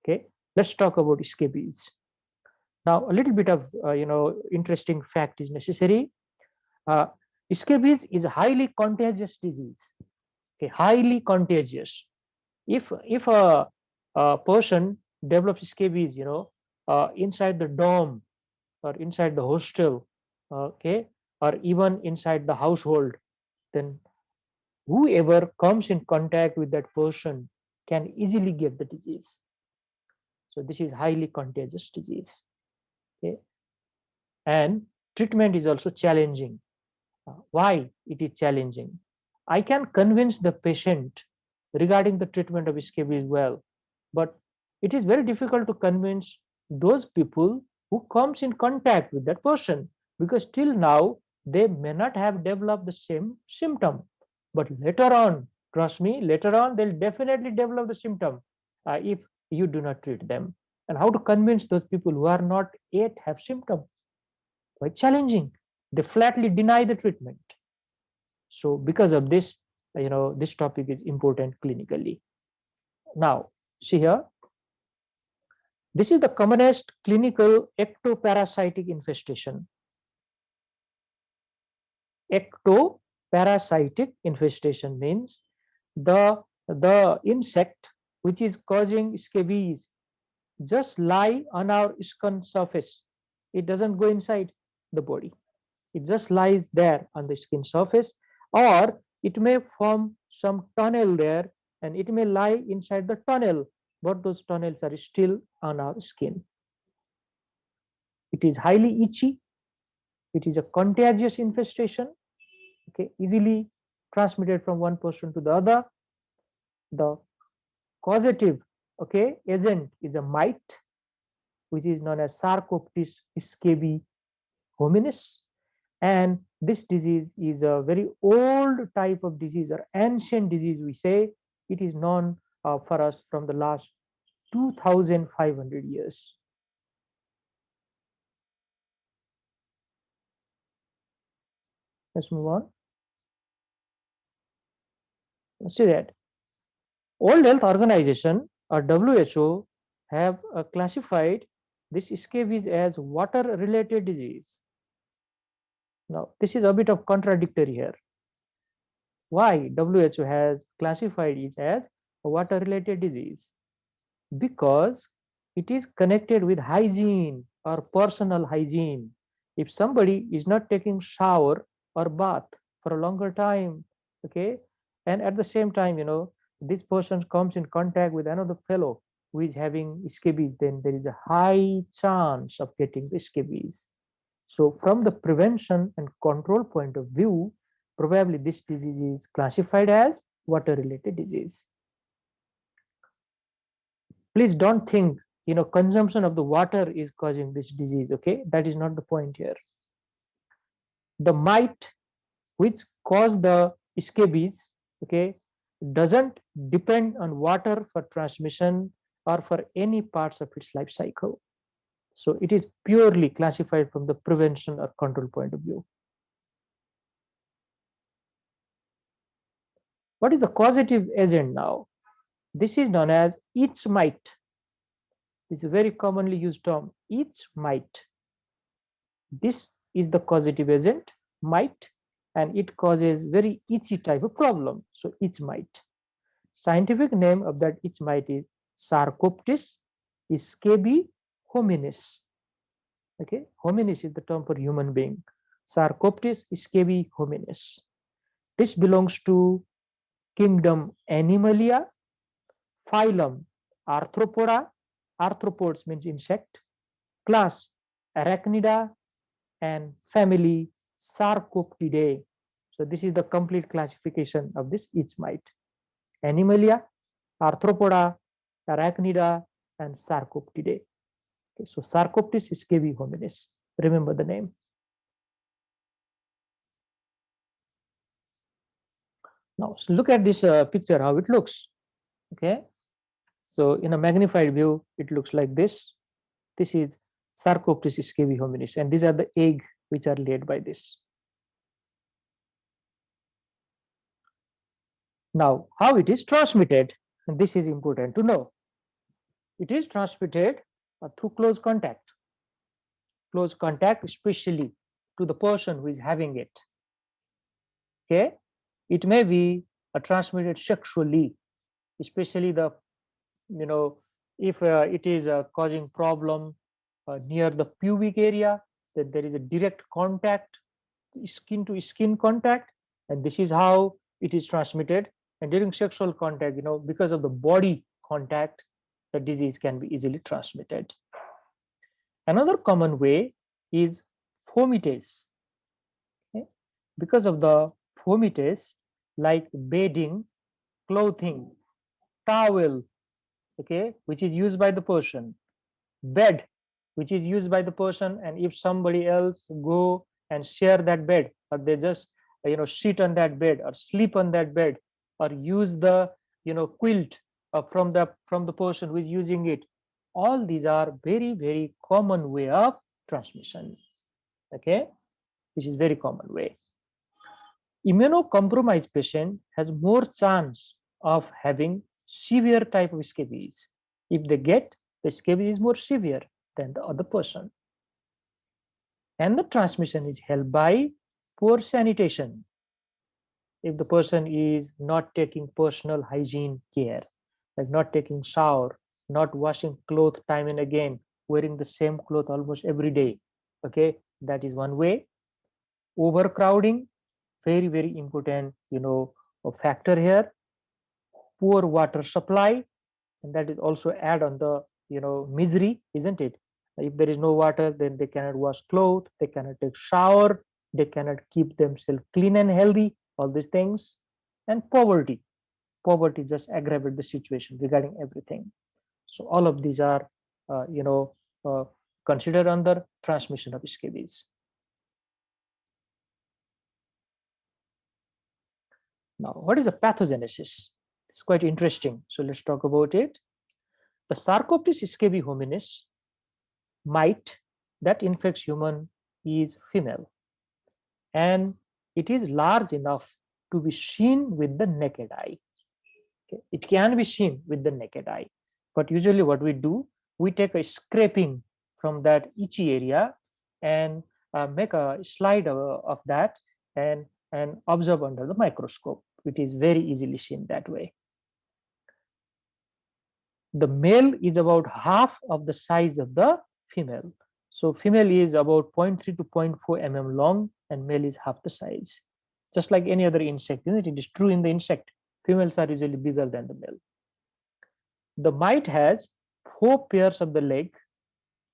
Okay, let's talk about scabies. Now, a little bit of interesting fact is necessary. Uh, Scabies is a highly contagious disease. Okay, highly contagious. If a person develops scabies, inside the dorm or inside the hostel, okay, or even inside the household, then whoever comes in contact with that person can easily get the disease. So this is highly contagious disease. Okay, and treatment is also challenging. Why it is challenging? I can convince the patient regarding the treatment of scabies well, but it is very difficult to convince those people who comes in contact with that person, because till now they may not have developed the same symptom, but later on, trust me, later on they'll definitely develop the symptom if you do not treat them. And how to convince those people who are not yet have symptom? Quite challenging. They flatly deny the treatment. So because of this, this topic is important clinically. Now, see here, this is the commonest clinical ectoparasitic infestation. Ectoparasitic infestation means the insect which is causing scabies just lie on our skin surface. It doesn't go inside the body. It just lies there on the skin surface, or it may form some tunnel there and it may lie inside the tunnel, but those tunnels are still on our skin. It is highly itchy. It is a contagious infestation, okay, easily transmitted from one person to the other. The causative, okay, agent is a mite, which is known as Sarcoptes scabies hominis. And this disease is a very old type of disease or ancient disease, we say. It is known for us from the last 2500 years. Let's move on. Let's see that World Health Organization or WHO have classified this scabies as water related disease. Now this is a bit of contradictory here. Why WHO has classified it as a water related disease? Because it is connected with hygiene or personal hygiene. If somebody is not taking shower or bath for a longer time, okay, and at the same time, this person comes in contact with another fellow who is having scabies, then there is a high chance of getting the scabies. So from the prevention and control point of view, probably this disease is classified as water related disease. Please don't think consumption of the water is causing this disease. Okay, that is not the point here. The mite which cause the scabies, okay, doesn't depend on water for transmission or for any parts of its life cycle. So it is purely classified from the prevention or control point of view. What is the causative agent now? This is known as each mite. This is a very commonly used term, each mite. This is the causative agent, mite, and it causes very itchy type of problem. So itch mite. Scientific name of that itch mite is Sarcoptes scabies hominis. Okay, hominis is the term for human being. Sarcoptes scabies hominis. This belongs to kingdom Animalia, phylum Arthropoda. Arthropods means insect. Class Arachnida, and family Sarcoptidae. So this is the complete classification of this itch mite. Animalia, Arthropoda, Arachnida, and Sarcoptidae. Okay, so Sarcoptes scabies hominis. Remember the name. Now so look at this picture, how it looks. Okay, so in a magnified view, it looks like this. This is Sarcoptes scabies hominis, and these are the egg which are laid by this. Now, how it is transmitted, and this is important to know. It is transmitted through close contact, especially to the person who is having it. Okay, it may be transmitted sexually, especially the if it is causing problem near the pubic area, that there is a direct contact, skin to skin contact, and this is how it is transmitted. And during sexual contact, because of the body contact, the disease can be easily transmitted. Another common way is fomites. Okay? Because of the fomites, like bedding, clothing, towel, okay, which is used by the person, bed, which is used by the person, and if somebody else go and share that bed, or they just sit on that bed or sleep on that bed, or use the quilt from the person who is using it, all these are very very common way of transmission. Okay, this is very common way. Immunocompromised patient has more chance of having severe type of scabies. If they get the scabies is more severe than the other person. And the transmission is helped by poor sanitation. If the person is not taking personal hygiene care, like not taking shower, not washing clothes time and again, wearing the same cloth almost every day, okay, that is one way. Overcrowding, very very important a factor here. Poor water supply, and that is also add on the misery, isn't it? If there is no water, then they cannot wash clothes, they cannot take shower, they cannot keep themselves clean and healthy, all these things. And poverty just aggravate the situation regarding everything. So all of these are uh, considered under transmission of scabies. Now, what is a pathogenesis? It's quite interesting, so let's talk about it. The Sarcoptes scabies hominis mite that infects human is female, and it is large enough to be seen with the naked eye. Okay? It can be seen with the naked eye, but usually what we do, we take a scraping from that itchy area and make a slide of that, and observe under the microscope. It is very easily seen that way. The male is about half of the size of the female. So female is about 0.3 to 0.4 mm long, and male is half the size. Just like any other insect, isn't it? It is true in the insect. Females are usually bigger than the male. The mite has 4 pairs of the leg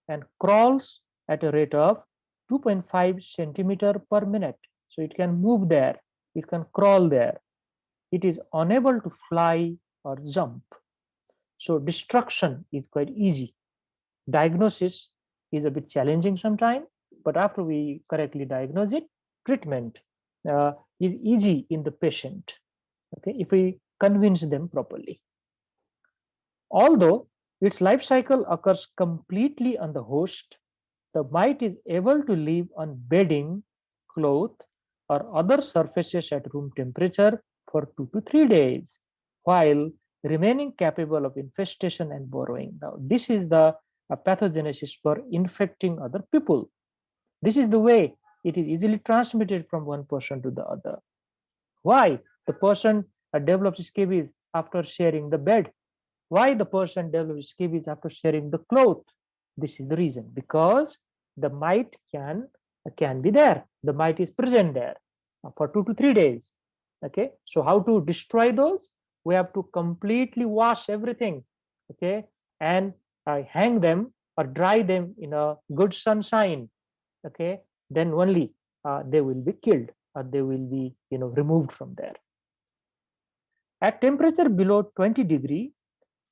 and crawls at a rate of 2.5 centimeter per minute. So it can move there, it can crawl there. It is unable to fly or jump. So destruction is quite easy. Diagnosis is a bit challenging sometimes, but after we correctly diagnose it, treatment is easy in the patient. Okay, if we convince them properly. Although its life cycle occurs completely on the host, the mite is able to live on bedding, cloth, or other surfaces at room temperature for 2 to 3 days, while remaining capable of infestation and burrowing. Now, this is the pathogenesis for infecting other people. This is the way it is easily transmitted from one person to the other. Why? The person develops scabies after sharing the bed. Why the person develops scabies after sharing the cloth? This is the reason, because the mite can be there. The mite is present there for 2 to 3 days. Okay, so how to destroy those? We have to completely wash everything. Okay, and hang them or dry them in a good sunshine. Okay, then only they will be killed, or they will be removed from there. At temperature below 20 degree,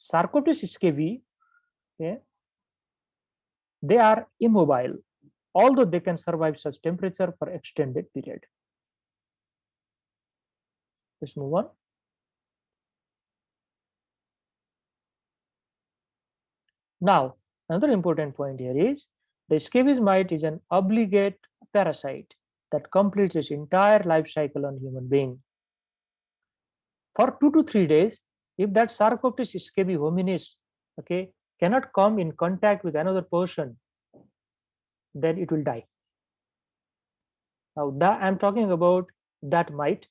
Sarcotis scabies, okay, they are immobile, although they can survive such temperature for extended period. Let's move on. Now, another important point here is the scabies mite is an obligate parasite that completes its entire life cycle on human being. For 2 to 3 days, if that Sarcoptes scabies hominis, okay, cannot come in contact with another person, then it will die. Now that I'm talking about that mite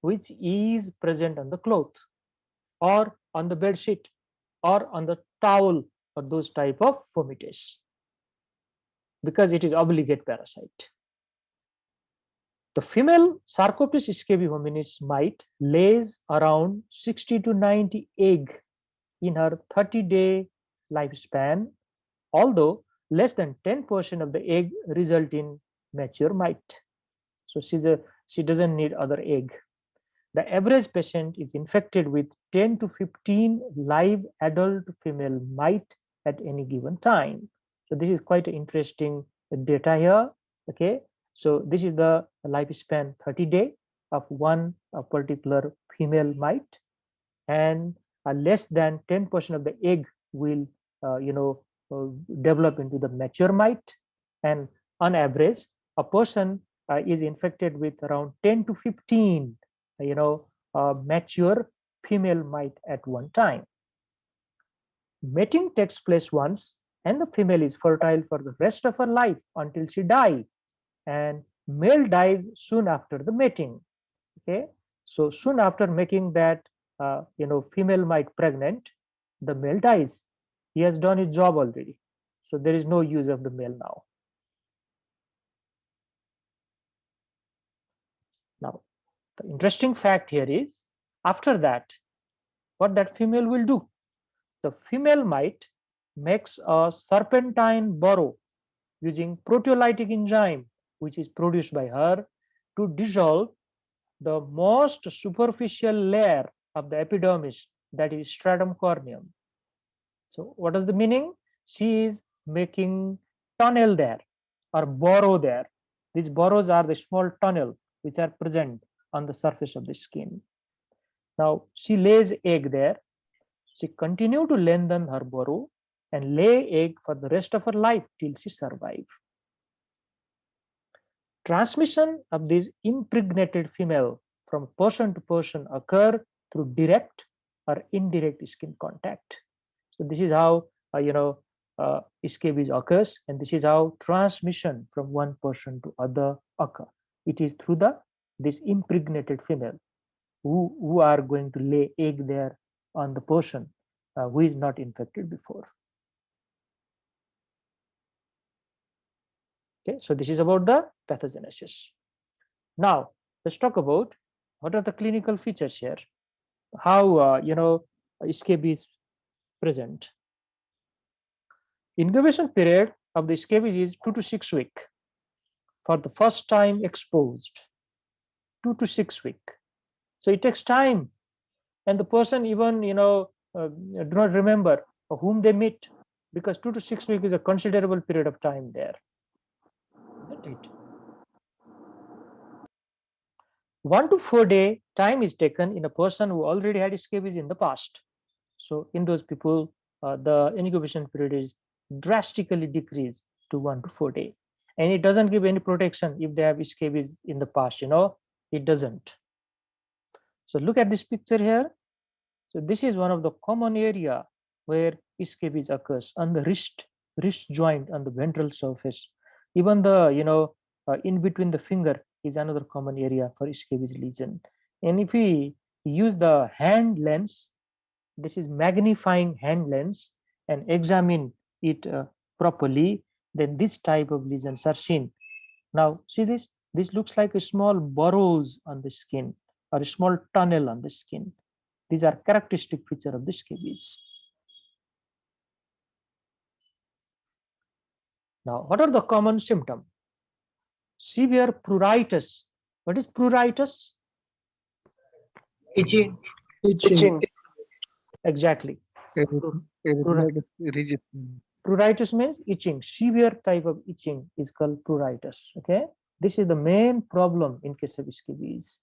which is present on the cloth or on the bed sheet or on the towel or those type of fomites, because it is obligate parasite. The female Sarcoptes scabies hominis mite lays around 60 to 90 egg in her 30-day lifespan, although less than 10% of the egg result in mature mite. So she doesn't need other egg. The average patient is infected with 10 to 15 live adult female mite at any given time. So this is quite interesting data here. Okay, so this is the lifespan 30-day of one particular female mite, and less than 10% of the egg will develop into the mature mite, and on average a person is infected with around 10 to 15 mature female mite at one time. Mating takes place once, and the female is fertile for the rest of her life until she dies, and male dies soon after the mating. Okay, so soon after making that female mite pregnant, the male dies. He has done his job already, so there is no use of the male now. Now the interesting fact here is, after that, what that female will do. The female mite makes a serpentine burrow using proteolytic enzyme which is produced by her to dissolve the most superficial layer of the epidermis, that is stratum corneum. So what is the meaning? She is making tunnel there or burrow there. These burrows are the small tunnel which are present on the surface of the skin. Now she lays egg there. She continue to lengthen her burrow and lay egg for the rest of her life till she survive. Transmission of these impregnated female from person to person occur through direct or indirect skin contact. So this is how scabies occurs, and this is how transmission from one person to other occur. It is through this impregnated female who are going to lay egg there on the person who is not infected before. Okay, so this is about the pathogenesis. Now let's talk about what are the clinical features here. How scabies present. Incubation period of the scabies is 2 to 6 weeks for the first time exposed. 2 to 6 weeks. So it takes time, and the person even do not remember whom they meet, because 2 to 6 weeks is a considerable period of time there. That's it. 1 to 4 day time is taken in a person who already had scabies in the past. So in those people, the incubation period is drastically decreased to 1 to 4 day, and it doesn't give any protection if they have scabies in the past. It doesn't. So look at this picture here. So this is one of the common area where scabies occurs on the wrist joint on the ventral surface. Even the in between the finger is another common area for scabies lesion. And if we use the hand lens, this is magnifying hand lens, and examine it properly, then this type of lesions are seen. Now see this. This looks like a small burrows on the skin or a small tunnel on the skin. These are characteristic feature of the scabies. Now, what are the common symptoms? Severe pruritus. What is pruritus? Itching. Itching. Exactly. Pruritus means itching. Severe type of itching is called pruritus. Okay, this is the main problem in case of scabies,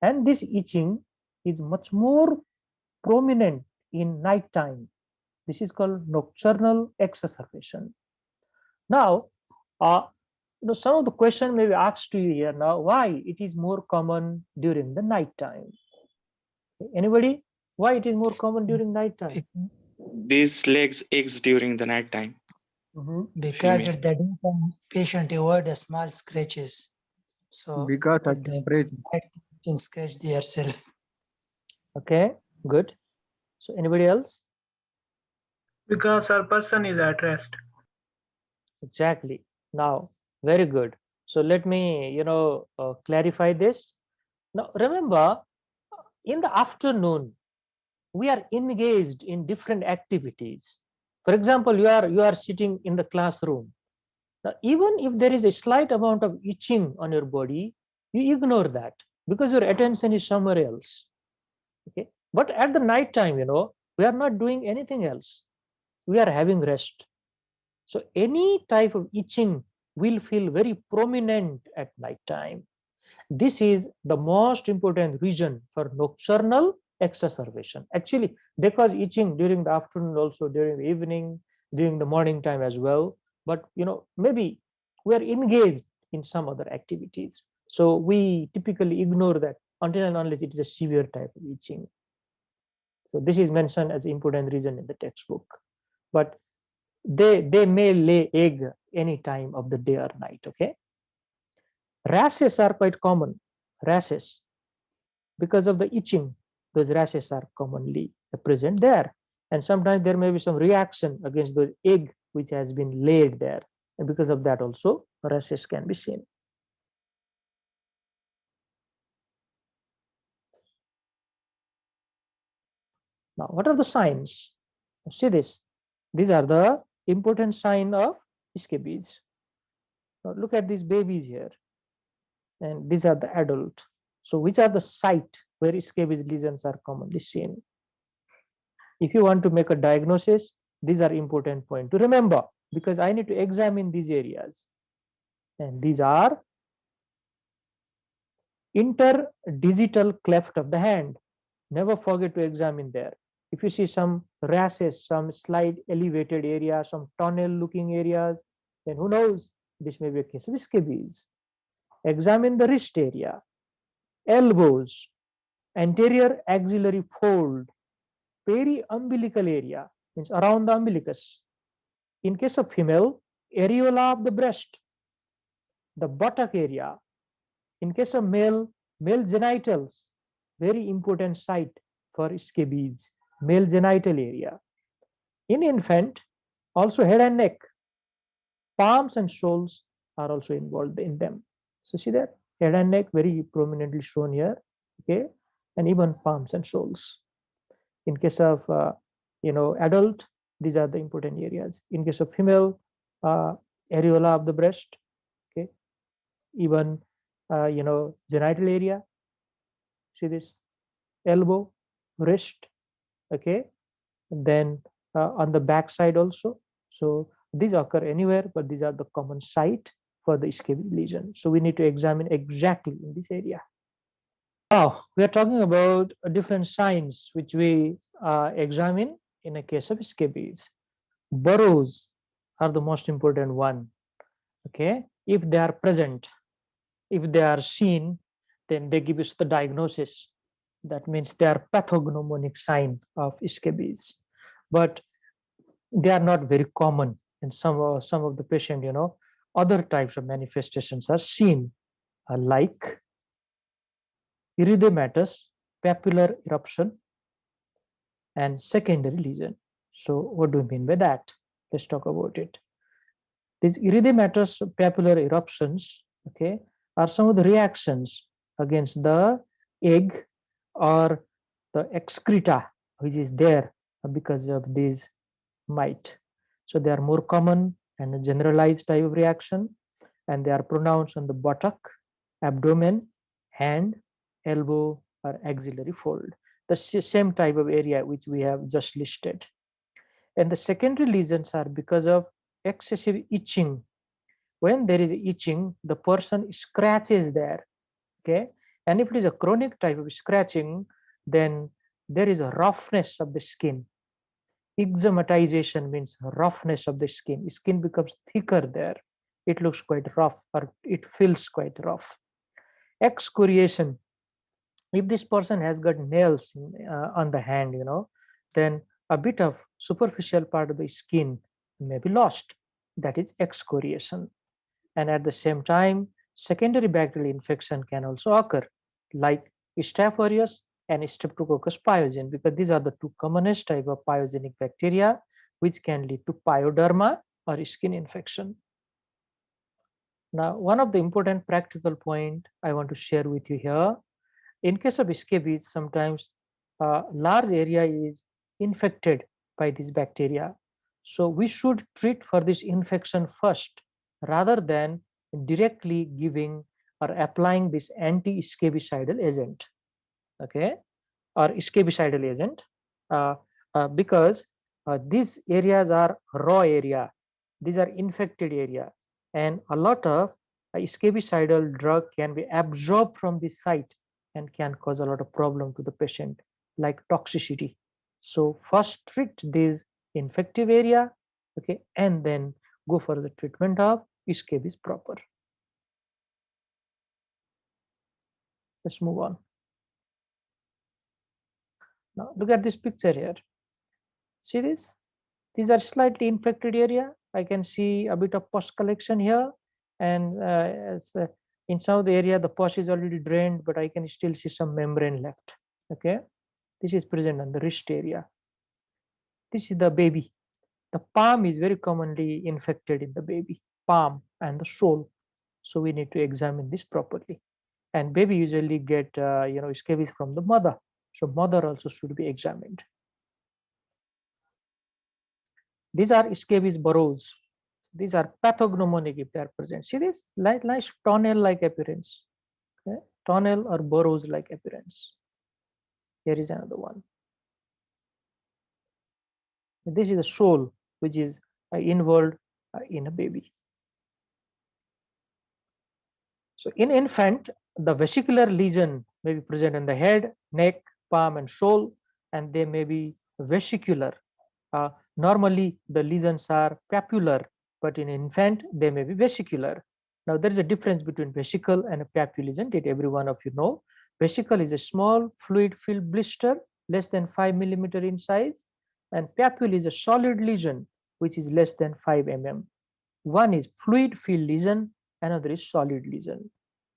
and this itching is much more prominent in night time. This is called nocturnal exacerbation. Now, some of the question may be asked to you here now, why it is more common during the night time? Anybody? Why it is more common during night time? These legs eggs during the night time. Mhm. Because Female. at the daytime, patient avoid a small scratches. So Because of at the temperature. night, they can scratch themselves. Okay, good. So anybody else? Because our person is at rest. Exactly. Now, very good. So let me, clarify this. Now, remember, in the afternoon, we are engaged in different activities. For example, you are sitting in the classroom. Now, even if there is a slight amount of itching on your body, you ignore that because your attention is somewhere else. Okay. But at the night time, we are not doing anything else. We are having rest. So any type of itching will feel very prominent at night time. This is the most important reason for nocturnal exacerbation. Actually, they cause itching during the afternoon, also during the evening, during the morning time as well. But maybe we are engaged in some other activities. So we typically ignore that until and unless it is a severe type of itching. So this is mentioned as important reason in the textbook. But they may lay egg any time of the day or night. Okay. Rashes are quite common. Rashes, because of the itching, those rashes are commonly present there. And sometimes there may be some reaction against those egg which has been laid there. And because of that also rashes can be seen. Now, what are the signs? See this. These are the important sign of scabies. Now, look at these babies here, and these are the adult. So, which are the site where scabies lesions are commonly seen? If you want to make a diagnosis, these are important point to remember because I need to examine these areas. And these are interdigital cleft of the hand. Never forget to examine there. If you see some rashes, some slight elevated area, some tunnel looking areas, then who knows, this may be a case of scabies. Examine the wrist area, elbows, anterior axillary fold, periumbilical area, means around the umbilicus. In case of female, areola of the breast, the buttock area. In case of male, male genitals, very important site for scabies, male genital area. In infant, also head and neck, palms and soles are also involved in them. So see that head and neck very prominently shown here, okay, and even palms and soles. In case of adult, these are the important areas. In case of female, areola of the breast, okay, even genital area. See this elbow, wrist, okay, and then on the back side also. So these occur anywhere, but these are the common site for the scabies lesion. So we need to examine exactly in this area. Now we are talking about different signs which we examine in a case of scabies. Burrows are the most important one. Okay, if they are present, if they are seen, then they give us the diagnosis. That means they are pathognomonic sign of scabies, but they are not very common. In some of the patient, other types of manifestations are seen, like erythematous papular eruption and secondary lesion. So, what do we mean by that? Let's talk about it. These erythematous papular eruptions, okay, are some of the reactions against the egg or the excreta which is there because of these mite. So they are more common and a generalized type of reaction, and they are pronounced on the buttock, abdomen, hand, elbow, or axillary fold. The same type of area which we have just listed. And the secondary lesions are because of excessive itching. When there is itching, the person scratches there. Okay. And if it is a chronic type of scratching, then there is a roughness of the skin. Eczematization means roughness of the skin. Skin becomes thicker there. It looks quite rough or it feels quite rough. Excoriation. If this person has got nails on the hand, then a bit of superficial part of the skin may be lost. That is excoriation. And at the same time, secondary bacterial infection can also occur, like Staph aureus and Streptococcus pyogenes, because these are the two commonest type of pyogenic bacteria which can lead to pyoderma or skin infection. Now, one of the important practical point I want to share with you here, in case of scabies, sometimes a large area is infected by this bacteria. So we should treat for this infection first rather than directly giving or applying this anti-scabicidal agent, okay, or scabicidal agent, uh, because these areas are raw area, these are infected area, and a lot of scabicidal drug can be absorbed from the site and can cause a lot of problem to the patient, like toxicity. So first treat this infective area, okay, and then go for the treatment of scabies proper. Let's move on. Now look at this picture here. See this? These are slightly infected area. I can see a bit of pus collection here, and in some of the area the pus is already drained, but I can still see some membrane left. Okay, this is present on the wrist area. This is the baby. The palm is very commonly infected in the baby, palm and the sole. So we need to examine this properly. And baby usually get scabies from the mother. So mother also should be examined. These are scabies burrows. These are pathognomonic if they are present. See this nice tunnel-like appearance, okay? Tunnel or burrows-like appearance. Here is another one. This is the sole, which is involved in a baby. So in infant, the vesicular lesion may be present in the head, neck, palm, and sole, and they may be vesicular. Normally, the lesions are papular, but in infant, they may be vesicular. Now, there is a difference between vesicle and a papule, isn't it? Every one of you know. Vesicle is a small fluid-filled blister, less than 5 millimeter in size, and papule is a solid lesion, which is less than 5 mm. One is fluid-filled lesion, another is solid lesion.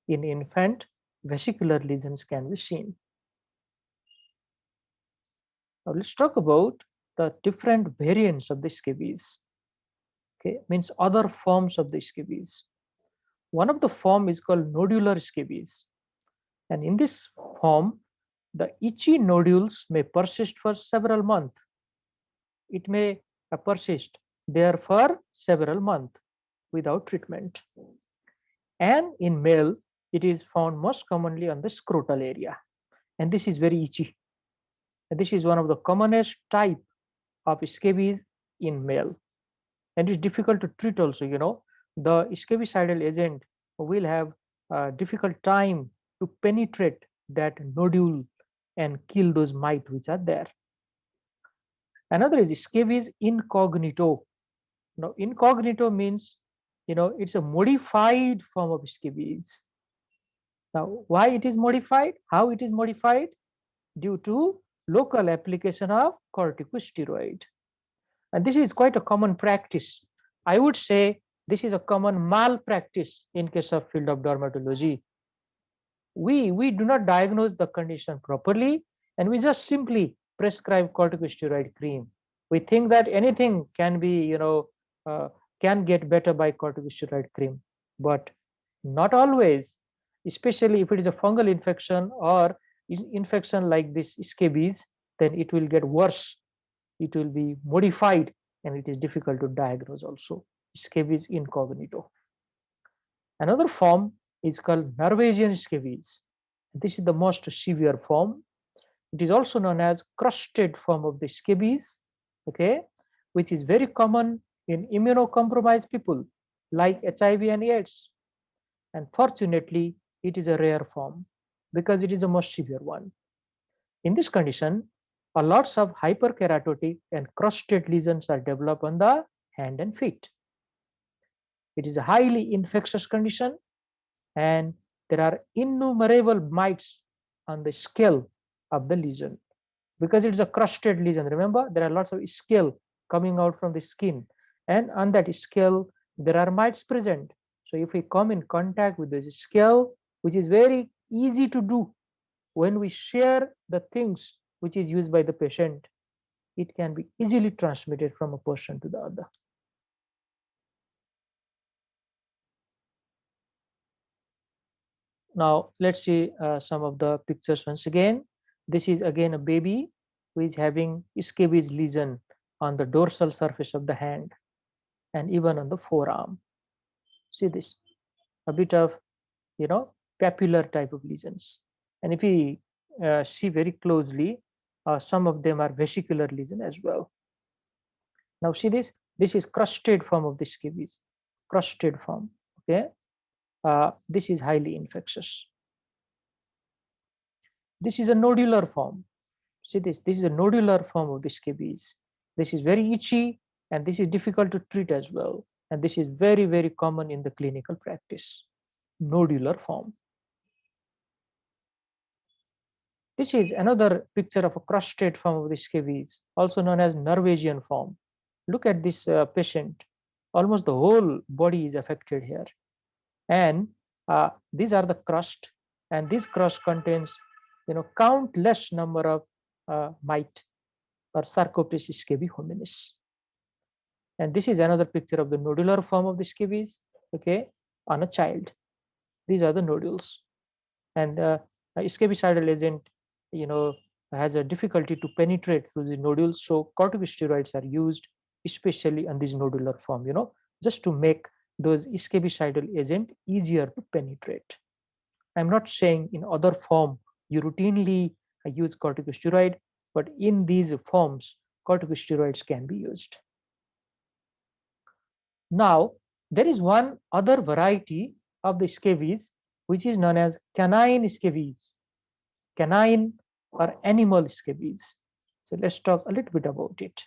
In infant, vesicular lesions can be seen. Now let's talk about the different variants of the scabies. Okay, means other forms of the scabies. One of the form is called nodular scabies, and in this form, the itchy nodules may persist for several months. It may persist there for several months without treatment. And in male, it is found most commonly on the scrotal area, and this is very itchy. And this is one of the commonest type of scabies in male, and it's difficult to treat also. The scabicidal agent will have a difficult time to penetrate that nodule and kill those mites which are there. Another is scabies incognito. Now incognito means it's a modified form of scabies. Now why it is modified, how it is modified? Due to local application of corticosteroid. And this is quite a common practice. I would say this is a common malpractice in case of field of dermatology. We do not diagnose the condition properly, and we just simply prescribe corticosteroid cream. We think that anything can be, can get better by corticosteroid cream, but not always, especially if it is a fungal infection or infection like this scabies, then it will get worse. It will be modified, and it is difficult to diagnose also. Scabies incognito. Another form is called Norwegian scabies. This is the most severe form. It is also known as crusted form of the scabies, okay, which is very common in immunocompromised people like HIV and AIDS. And fortunately, it is a rare form because it is the most severe one. In this condition, a lots of hyperkeratotic and crusted lesions are developed on the hand and feet. It is a highly infectious condition, and there are innumerable mites on the scale of the lesion. because it's a crusted lesion. Remember, there are lots of scale coming out from the skin, and on that scale there are mites present. So if we come in contact with this scale, which is very easy to do when we share the things which is used by the patient, it can be easily transmitted from a person to the other. Now let's see some of the pictures once again. This is again a baby who is having scabies lesion on the dorsal surface of the hand and even on the forearm. See this, a bit of, papular type of lesions. And if we see very closely, some of them are vesicular lesion as well. Now see this is crusted form of the scabies, crusted form. Okay, this is highly infectious. This is a nodular form. See this is a nodular form of the scabies. This is very itchy and this is difficult to treat as well. And this is very, very common in the clinical practice, nodular form. This is another picture of a crusted form of the scabies, also known as Norwegian form. Look at this patient. Almost the whole body is affected here. And these are the crust, and this crust contains, countless number of mite or Sarcoptes scabies hominis. And this is another picture of the nodular form of the scabies, okay, on a child. These are the nodules. And scabicidal agent, has a difficulty to penetrate through the nodules. So corticosteroids are used, especially on this nodular form, just to make those scabicidal agent easier to penetrate. I'm not saying in other form you routinely use corticosteroid, but in these forms, corticosteroids can be used. Now, there is one other variety of the scabies, which is known as canine scabies, canine or animal scabies. So let's talk a little bit about it.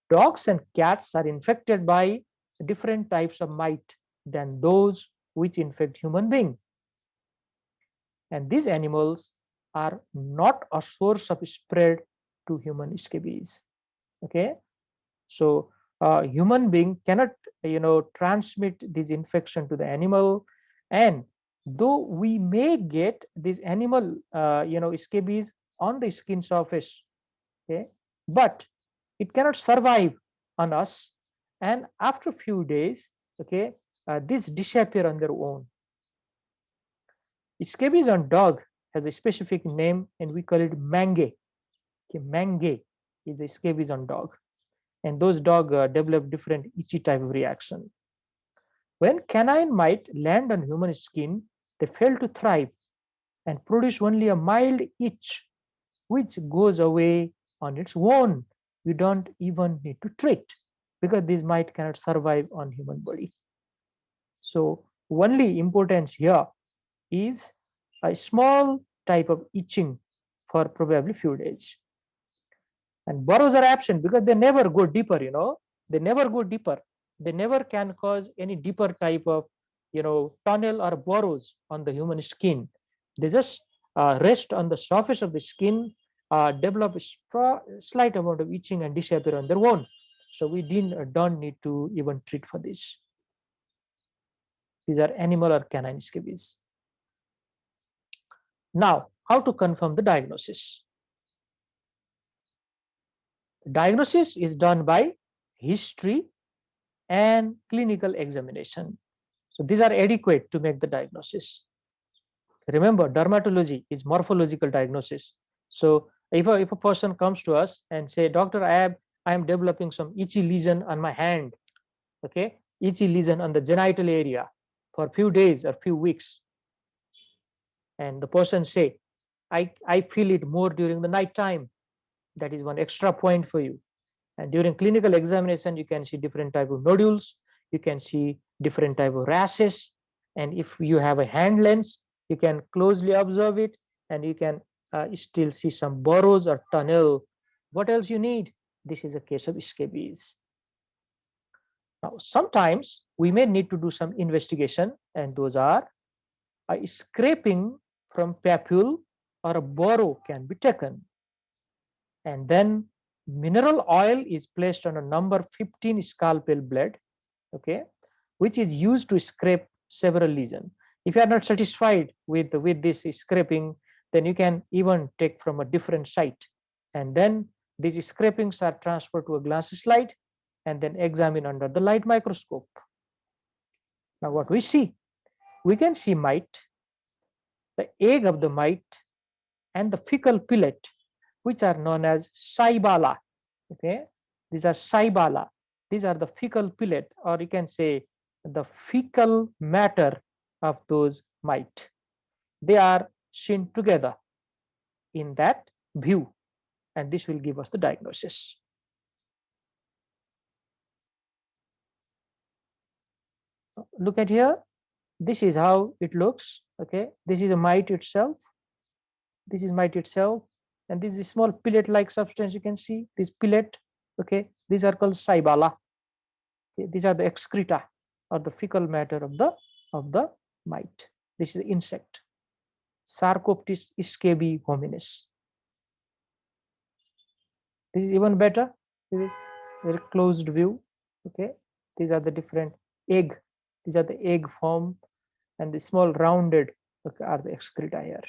Dogs and cats are infected by different types of mite than those which infect human beings. And these animals are not a source of spread to human scabies. Okay, so human being cannot, transmit this infection to the animal, and though we may get this animal, scabies on the skin surface, okay, but it cannot survive on us, and after a few days, okay, this disappear on their own. Scabies on dog has a specific name, and we call it mange. Okay, mange is the scabies on dog, and those dogs develop different itchy type of reaction. When canine mite land on human skin, they fail to thrive and produce only a mild itch, which goes away on its own. You don't even need to treat because this mite cannot survive on human body. So only importance here is a small type of itching for probably few days. And burrows are absent because they never go deeper, they never go deeper. They never can cause any deeper type of, tunnel or burrows on the human skin. They just rest on the surface of the skin, develop a slight amount of itching and disappear on their own. So we don't need to even treat for this. These are animal or canine scabies. Now, how to confirm the diagnosis? Diagnosis is done by history and clinical examination. So these are adequate to make the diagnosis. Remember, dermatology is morphological diagnosis. So if a person comes to us and say, Doctor, I am developing some itchy lesion on my hand, okay, itchy lesion on the genital area for a few days or few weeks. And the person say, I feel it more during the night time. That is one extra point for you. And during clinical examination, you can see different type of nodules, you can see different type of rashes, and if you have a hand lens, you can closely observe it, and you can still see some burrows or tunnel. What else you need? This is a case of scabies. Now, sometimes we may need to do some investigation, and those are a scraping from papule or a burrow can be taken. and then mineral oil is placed on a number 15 scalpel blade, okay, which is used to scrape several lesions. If you are not satisfied with this scraping, then you can even take from a different site, and then these scrapings are transferred to a glass slide and then examined under the light microscope. Now what we can see mite, the egg of the mite, and the fecal pellet, which are known as cybala. Okay, these are cybala. These are the fecal pellet, or you can say the fecal matter of those mite. They are seen together in that view, and this will give us the diagnosis. Look at here. This is how it looks. Okay, this is a mite itself. This is mite itself, and this is small pellet-like substance. You can see this pellet. Okay, these are called cybala. Okay, these are the excreta or the fecal matter of the mite. This is the insect. Sarcoptes scabies hominis. This is even better. This is very closed view. Okay, these are the different egg. These are the egg form, and the small rounded are the excreta here.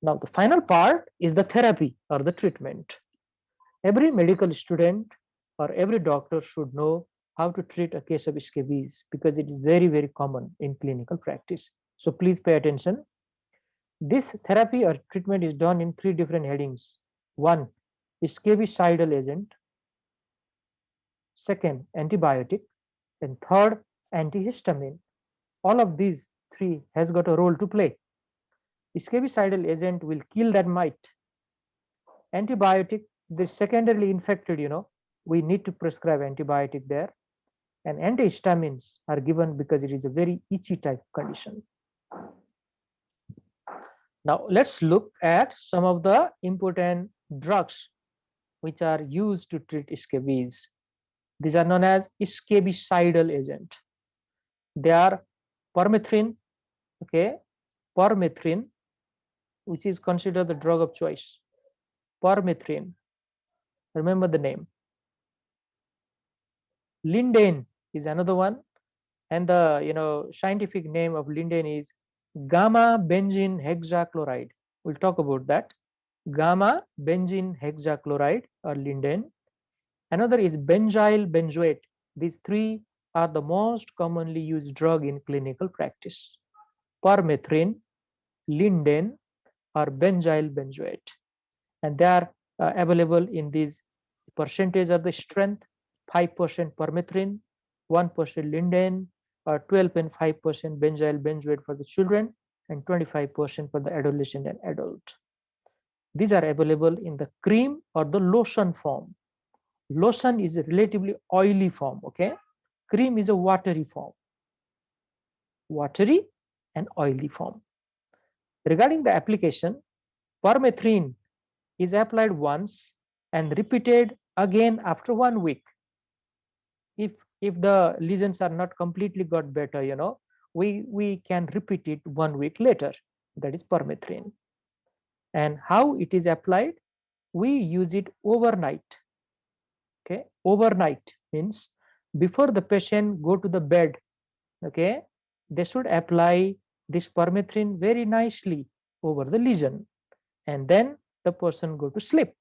Now the final part is the therapy or the treatment. Every medical student or every doctor should know how to treat a case of scabies because it is very, very common in clinical practice. So please pay attention. This therapy or treatment is done in 3 different headings. 1, scabicidal agent. 2nd, antibiotic. And 3rd, antihistamine. All of these 3 has got a role to play. Scabicidal agent will kill that mite. Antibiotic, the secondarily infected, we need to prescribe antibiotic there. And antihistamines are given because it is a very itchy type condition. Now let's look at some of the important drugs which are used to treat scabies. These are known as scabicidal agent. They are permethrin, okay, permethrin, which is considered the drug of choice. Permethrin, remember the name. Linden is another one, and the scientific name of linden is gamma benzene hexachloride. We'll talk about that. Gamma benzene hexachloride or linden. Another is benzyl benzoate. These 3 are the most commonly used drug in clinical practice. Permethrin, linden, or benzyl benzoate, and they are available in these percentage of the strength: 5% permethrin, 1% linden, or 12 and 5% benzyl benzoate for the children, and 25% for the adolescent and adult. These are available in the cream or the lotion form. Lotion is a relatively oily form, okay? Cream is a watery form. Watery and oily form. Regarding the application, permethrin is applied once and repeated again after 1 week. If the lesions are not completely got better, we can repeat it 1 week later. That is permethrin. And how it is applied? We use it overnight. Okay, overnight means before the patient go to the bed, okay, they should apply this permethrin very nicely over the lesion, and then the person go to sleep.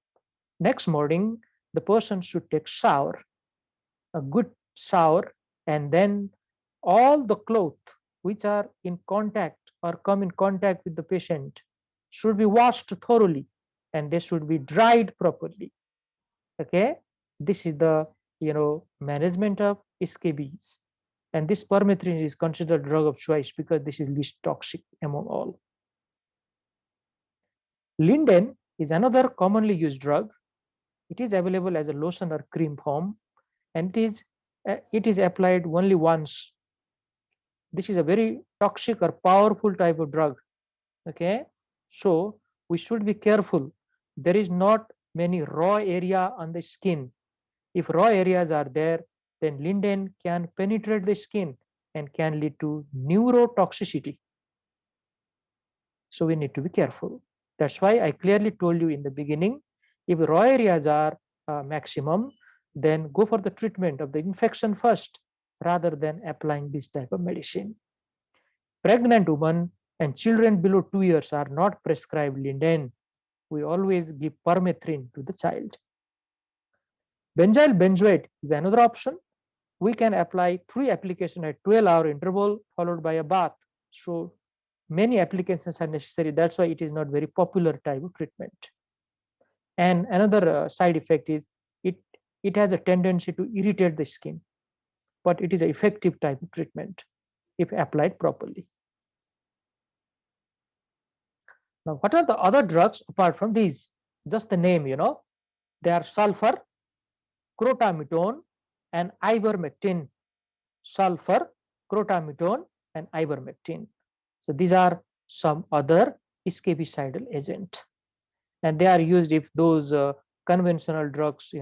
Next morning, the person should take shower, a good shower, and then all the clothes which are in contact or come in contact with the patient should be washed thoroughly, and they should be dried properly. Okay, this is the management of scabies, and this permethrin is considered drug of choice because this is least toxic among all. Linden is another commonly used drug. It is available as a lotion or cream form, and it is applied only once. This is a very toxic or powerful type of drug. Okay, so we should be careful. There is not many raw area on the skin. If raw areas are there, then linden can penetrate the skin and can lead to neurotoxicity. So we need to be careful. That's why I clearly told you in the beginning, if raw areas are maximum, then go for the treatment of the infection first rather than applying this type of medicine. Pregnant women and children below 2 years are not prescribed linden. We always give permethrin to the child. Benzyl benzoate is another option. We can apply 3 applications at 12-hour interval followed by a bath. So many applications are necessary. That's why it is not very popular type of treatment. And another side effect is it has a tendency to irritate the skin, but it is an effective type of treatment if applied properly. Now, what are the other drugs apart from these? Just the name, they are sulfur, crotamidone, and ivermectin. Sulfur, crotamidone, and ivermectin. So these are some other scabicidal agent, and they are used if those conventional drugs,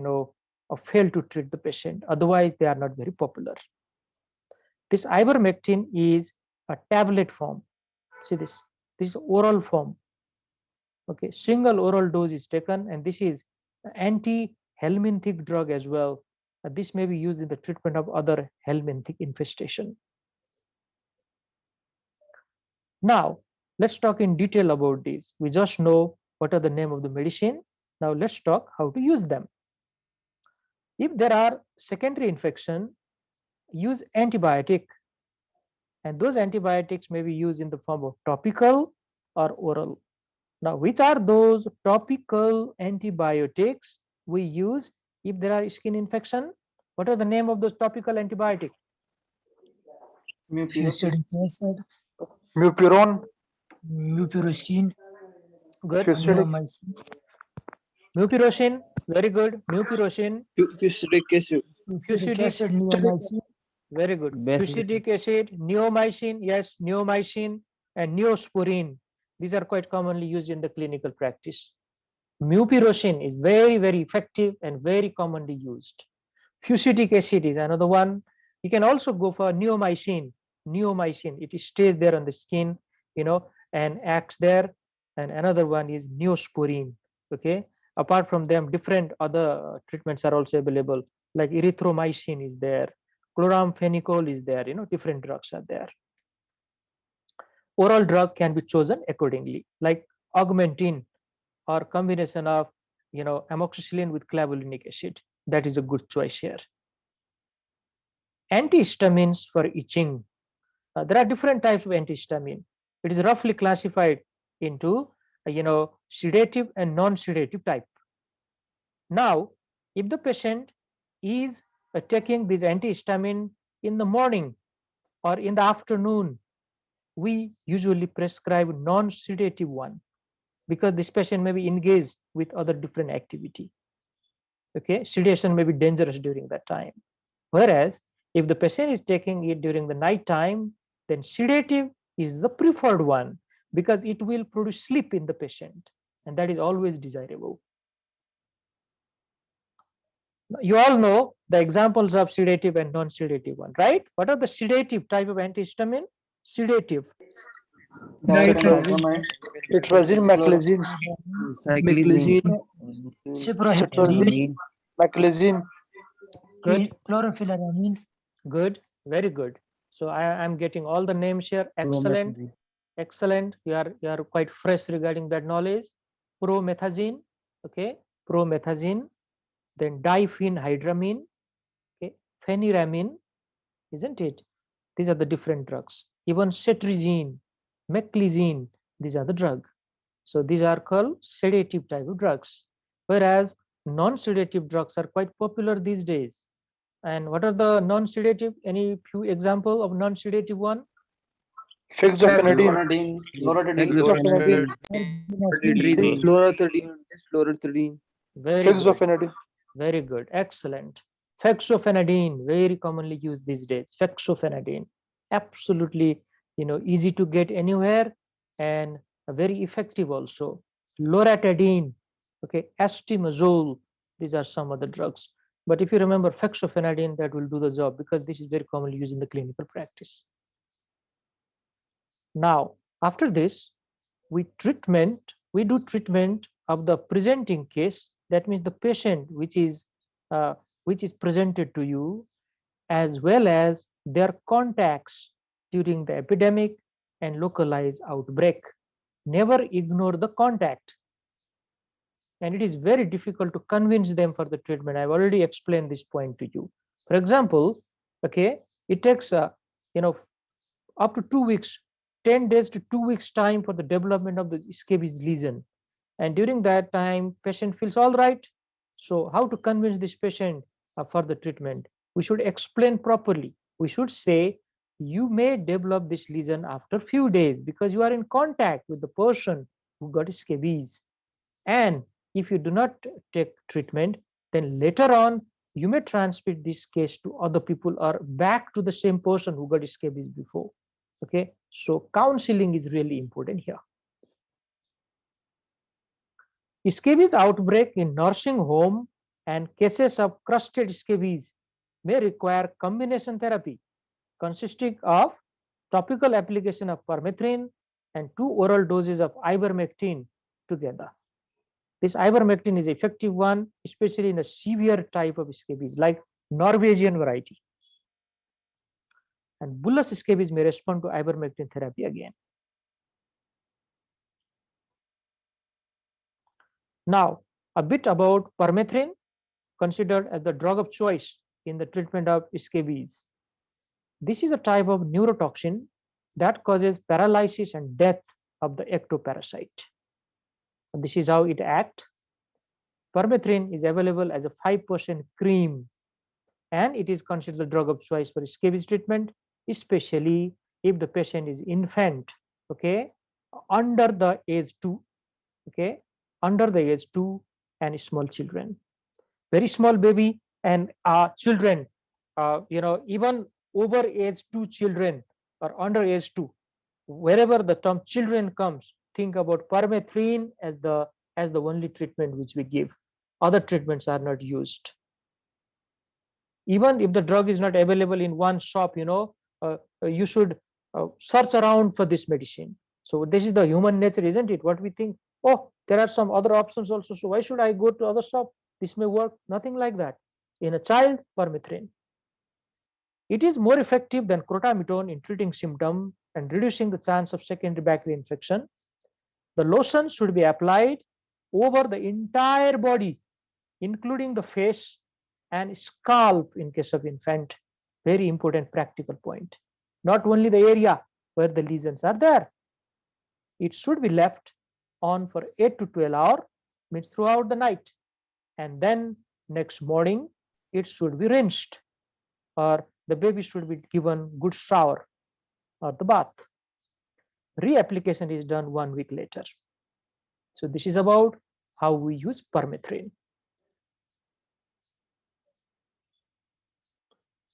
fail to treat the patient. Otherwise, they are not very popular. This ivermectin is a tablet form. See this. This is oral form. Okay, single oral dose is taken, and this is anti-helminthic drug as well. This may be used in the treatment of other helminthic infestation. Now, let's talk in detail about this. We just know what are the name of the medicine. Now, let's talk how to use them. If there are secondary infection, use antibiotic, and those antibiotics may be used in the form of topical or oral. Now, which are those topical antibiotics we use if there are skin infection? What are the name of those topical antibiotics? Fusidic acid, Mupiron, mupirocin, Good. fusidic, neomycin, Mupirocin, very good. Mupirocin, Fusidic acid. fusidic fusidic, acid, neomycin, very good. Basic. Fusidic acid, neomycin, yes, neomycin, and neosporin. These are quite commonly used in the clinical practice. Mupirocin is very, very effective and very commonly used. Fusidic acid is another one. You can also go for neomycin. Neomycin, it stays there on the skin, and acts there. And another one is neosporin. Okay. Apart from them, different other treatments are also available, like erythromycin is there, chloramphenicol is there. Different drugs are there. Oral drug can be chosen accordingly, like augmentin or combination of amoxicillin with clavulanic acid. That is a good choice here. Antihistamines for itching. There are different types of antihistamine. It is roughly classified into sedative and non-sedative type. Now, if the patient is taking this antihistamine in the morning or in the afternoon, we usually prescribe non-sedative one, because this patient may be engaged with other different activity. Okay, sedation may be dangerous during that time. Whereas if the patient is taking it during the night time, then sedative is the preferred one, because it will produce sleep in the patient, and that is always desirable. You all know the examples of sedative and non-sedative one, right? What are the sedative type of antihistamine? Sedative. cetrazine, maclazine, Cyclizine. cyproheptadine, maclazine, Good. chlorpheniramine, Good, very good. So I am getting all the names here. Excellent, excellent. You are quite fresh regarding that knowledge. Promethazine, okay, promethazine. Then diphenhydramine, okay, phenyramine, isn't it? These are the different drugs. Even cetrizine, meclizine, these are the drug. So these are called sedative type of drugs, whereas non-sedative drugs are quite popular these days. And what are the non-sedative? Any few example of non-sedative one? fexofenadine, Loratadine. carbamazepine, Loratadine. Very good, fexofenadine, very good, excellent. Fexofenadine, very commonly used these days. Fexofenadine, absolutely, easy to get anywhere and very effective also. Loratadine, okay, estimazole, these are some of the drugs. But if you remember fexofenadine, that will do the job, because this is very commonly used in the clinical practice. Now, after this, we treatment we do treatment of the presenting case. That means the patient which is presented to you, as well as their contacts during the epidemic and localized outbreak. Never ignore the contact. And it is very difficult to convince them for the treatment. I've already explained this point to you. For example, okay, it takes up to 2 weeks, 10 days to 2 weeks time for the development of the scabies lesion. And during that time, patient feels all right. So how to convince this patient for the treatment? We should explain properly. We should say, you may develop this lesion after few days because you are in contact with the person who got scabies. And if you do not take treatment, then later on, you may transmit this case to other people or back to the same person who got scabies before. Okay, so counseling is really important here. Scabies outbreak in nursing home and cases of crusted scabies may require combination therapy consisting of topical application of permethrin and 2 oral doses of ivermectin together. This ivermectin is effective one, especially in a severe type of scabies like Norwegian variety. And bullous scabies may respond to ivermectin therapy again. Now, a bit about permethrin, considered as the drug of choice in the treatment of scabies. This is a type of neurotoxin that causes paralysis and death of the ectoparasite. This is how it acts. Permethrin is available as a 5% cream, and it is considered the drug of choice for scabies treatment, especially if the patient is infant, okay, under the age 2, okay, under the age 2, and small children, very small baby and children, even over age 2 children or under age 2, wherever the term children comes, think about permethrin as the only treatment which we give. Other treatments are not used. Even if the drug is not available in one shop, you should search around for this medicine. So this is the human nature, isn't it? What we think, oh, there are some other options also, so why should I go to other shop? This may work. Nothing like that. In a child, permethrin. It is more effective than crotamidone in treating symptom and reducing the chance of secondary bacterial infection. The lotion should be applied over the entire body, including the face and scalp in case of infant. Very important practical point. Not only the area where the lesions are there. It should be left on for 8 to 12 hours, means throughout the night. And then next morning, it should be rinsed, or the baby should be given good shower or the bath. Reapplication is done 1 week later. So this is about how we use permethrin.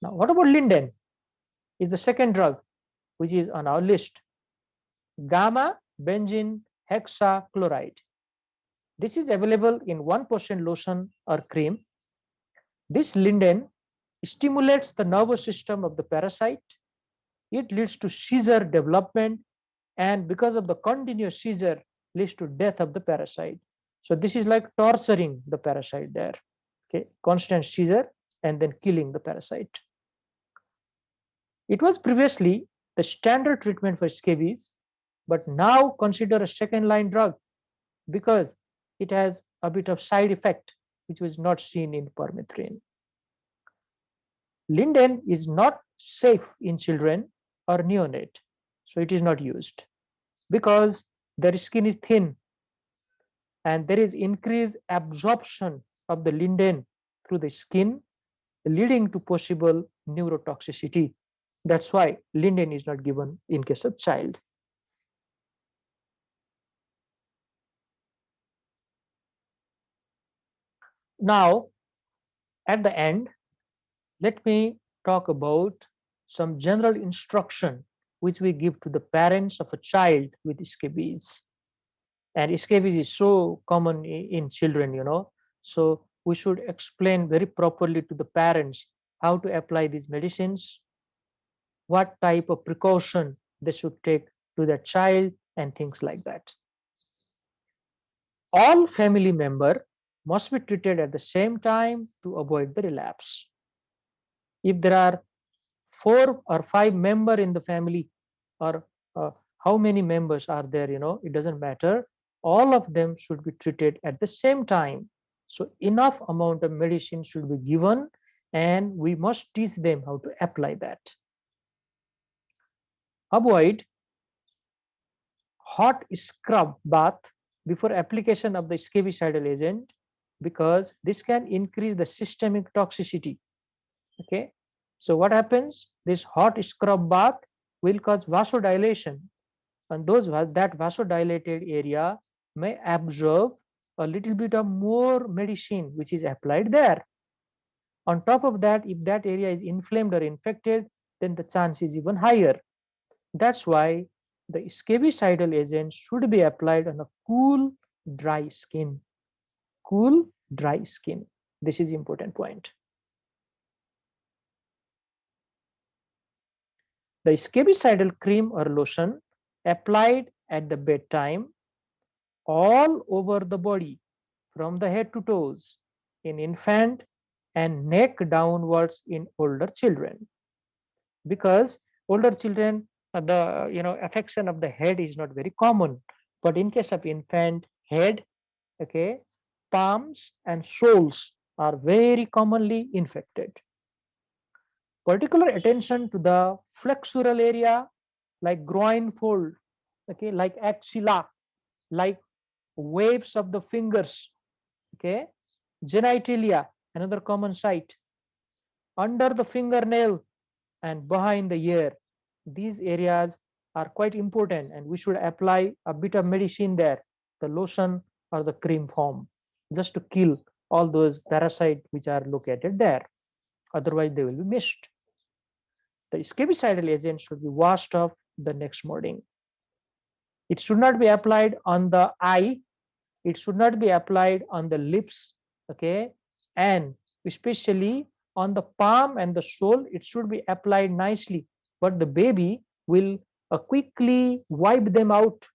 Now, what about linden? Is the second drug which is on our list. Gamma benzene hexachloride. This is available in 1% lotion or cream. This linden stimulates the nervous system of the parasite. It leads to seizure development, and because of the continuous seizure, leads to death of the parasite. So this is like torturing the parasite there. Okay, constant seizure and then killing the parasite. It was previously the standard treatment for scabies, but now considered a second-line drug because it has a bit of side effect which was not seen in permethrin. Linden is not safe in children or neonate, so it is not used because their skin is thin and there is increased absorption of the linden through the skin, leading to possible neurotoxicity. That's why linden is not given in case of child. Now, at the end, let me talk about some general instruction which we give to the parents of a child with scabies. And scabies is so common in children, so we should explain very properly to the parents how to apply these medicines, what type of precaution they should take to their child, and things like that. all family members must be treated at the same time to avoid the relapse. If there are 4 or 5 members in the family, or how many members are there, it doesn't matter. All of them should be treated at the same time. So enough amount of medicine should be given, and we must teach them how to apply that. Avoid hot scrub bath before application of the scabicidal agent, because this can increase the systemic toxicity. Okay, so what happens? This hot scrub bath will cause vasodilation, and that vasodilated area may absorb a little bit of more medicine which is applied there. On top of that, if that area is inflamed or infected, then the chance is even higher. That's why the scabicidal agent should be applied on a cool, dry skin. Cool, dry skin. This is important point. The scabicidal cream or lotion applied at the bedtime all over the body from the head to toes in infant and neck downwards in older children, because older children, the affection of the head is not very common, but in case of infant, head, okay, palms and soles are very commonly infected. Particular attention to the flexural area like groin fold, okay, like axilla, like waves of the fingers, okay, genitalia, another common site, under the fingernail and behind the ear. These areas are quite important, and we should apply a bit of medicine there, the lotion or the cream form, just to kill all those parasites which are located there. Otherwise, they will be missed. The scabicidal agent should be washed off the next morning. It should not be applied on the eye. It should not be applied on the lips, okay, and especially on the palm and the sole. It should be applied nicely, but the baby will quickly wipe them out,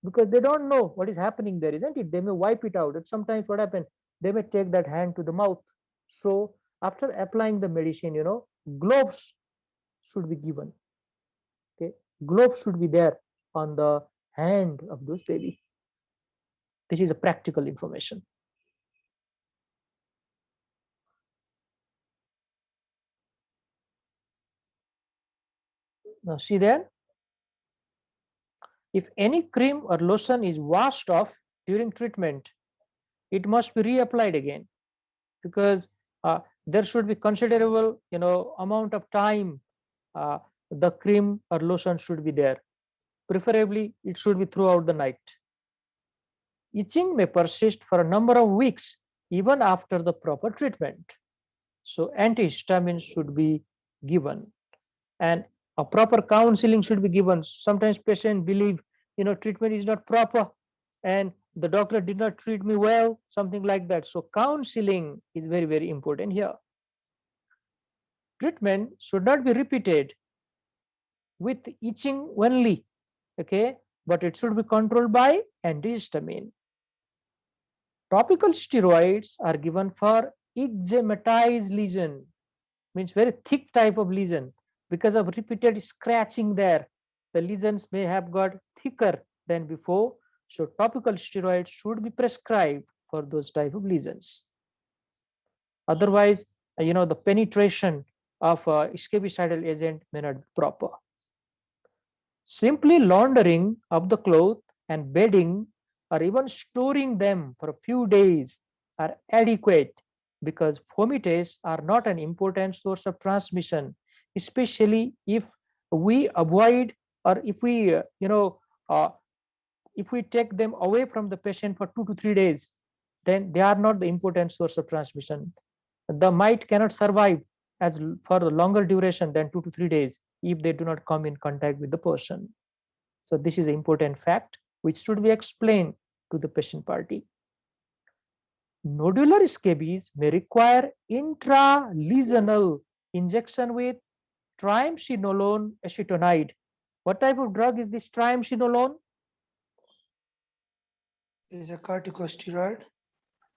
because they don't know what is happening there, isn't it? They may wipe it out, and sometimes what happens, they may take that hand to the mouth. So after applying the medicine, gloves should be given. Okay, gloves should be there on the hand of those baby. This is a practical information. Now see there, if any cream or lotion is washed off during treatment, it must be reapplied again, because there should be considerable amount of time the cream or lotion should be there. Preferably it should be throughout the night. Itching may persist for a number of weeks even after the proper treatment, so antihistamines should be given, and a proper counseling should be given. Sometimes patients believe treatment is not proper, and the doctor did not treat me well, something like that. So counseling is very, very important here. Treatment should not be repeated with itching only, okay, but it should be controlled by antihistamine. Topical steroids are given for eczematized lesion, means very thick type of lesion. Because of repeated scratching there, the lesions may have got thicker than before. So topical steroids should be prescribed for those type of lesions. Otherwise, the penetration of scabicidal agent may not be proper. Simply laundering of the cloth and bedding, or even storing them for a few days, are adequate, because fomites are not an important source of transmission, especially if we avoid, or if we take them away from the patient for 2 to 3 days, then they are not the important source of transmission. The mite cannot survive as for a longer duration than 2 to 3 days if they do not come in contact with the person. So this is an important fact which should be explained to the patient party. Nodular scabies may require intralesional injection with triamcinolone acetonide. What type of drug is this triamcinolone? Is a corticosteroid.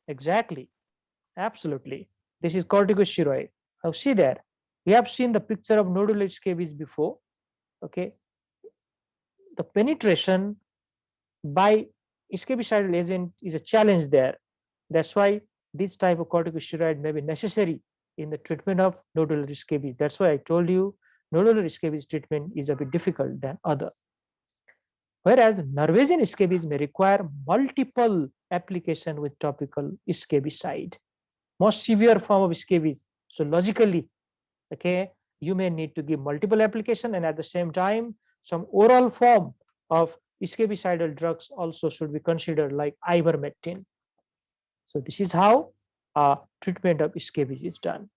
Exactly. Absolutely. This is corticosteroid. Now see there. We have seen the picture of nodular scabies before. Okay. The penetration by scabicidal agent is a challenge there. That's why this type of corticosteroid may be necessary in the treatment of nodular scabies. That's why I told you nodular scabies treatment is a bit difficult than other. Whereas nervation scabies may require multiple application with topical scabicide. Most severe form of scabies. So logically, okay, you may need to give multiple application, and at the same time, some oral form of scabicidal drugs also should be considered, like ivermectin. So this is how treatment of scabies is done.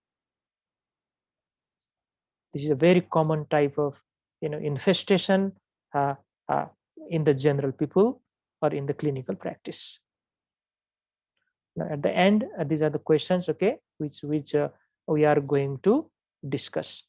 This is a very common type of infestation uh, uh, in the general people or in the clinical practice. Now, at the end, these are the questions, okay, which we are going to discuss.